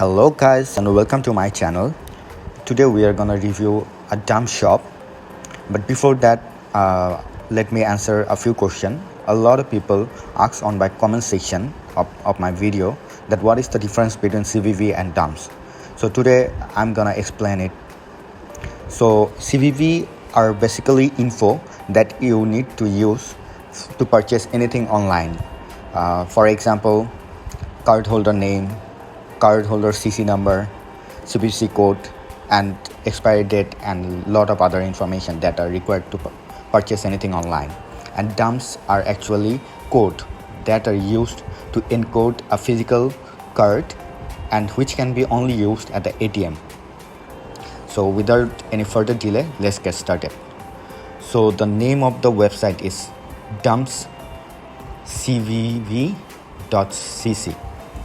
Hello guys and welcome to my channel. Today we are gonna review a dump shop, but before that let me answer a few questions. A lot of people ask on my comment section of my video that what is the difference between CVV and dumps. So today I'm gonna explain it. So CVV are basically info that you need to use to purchase anything online. For example, cardholder name, cardholder CC number, CVC code, and expiry date, and lot of other information that are required to purchase anything online. And dumps are actually code that are used to encode a physical card and which can be only used at the ATM. So without any further delay, let's get started. So the name of the website is dumpscvv.cc.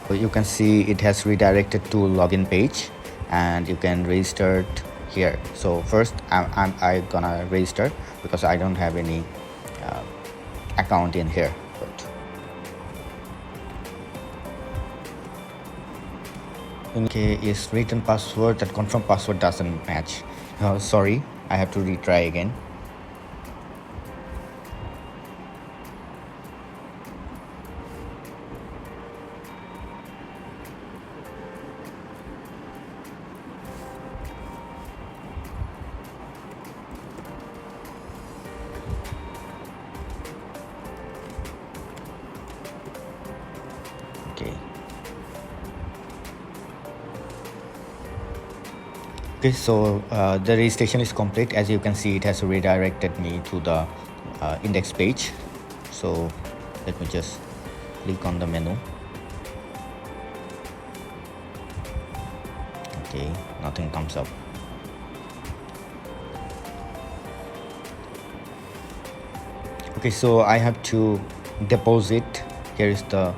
So you can see it has redirected to login page and you can register here. So first I'm gonna register because I don't have any account in here. Okay, is written password, that confirm password doesn't match. Sorry, I have to retry again. Okay, so the registration is complete. As you can see, it has redirected me to the index page. So let me just click on the menu. Okay, nothing comes up. Okay, so I have to deposit. Here is the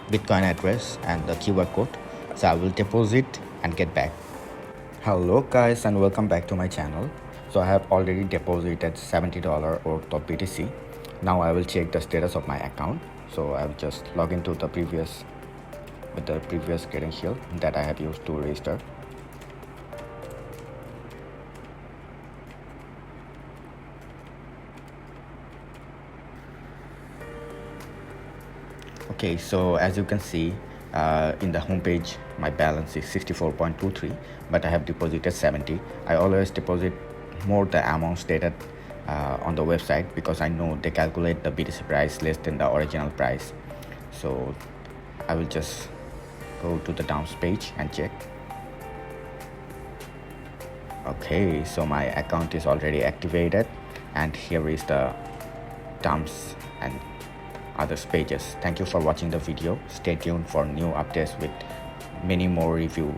Bitcoin address and the QR code. So I will deposit and get back. Hello guys and welcome back to my channel. So I have already deposited $70 or BTC. Now I will check the status of my account. So I will just log into the previous credential that I have used to register. Okay, so as you can see in the home page, my balance is 64.23, but I have deposited 70. I always deposit more the amount stated on the website because I know they calculate the BTC price less than the original price. So I will just go to the dumps page and check. Okay, so my account is already activated and here is the dumps and others pages. Thank you for watching the video. Stay tuned for new updates with many more review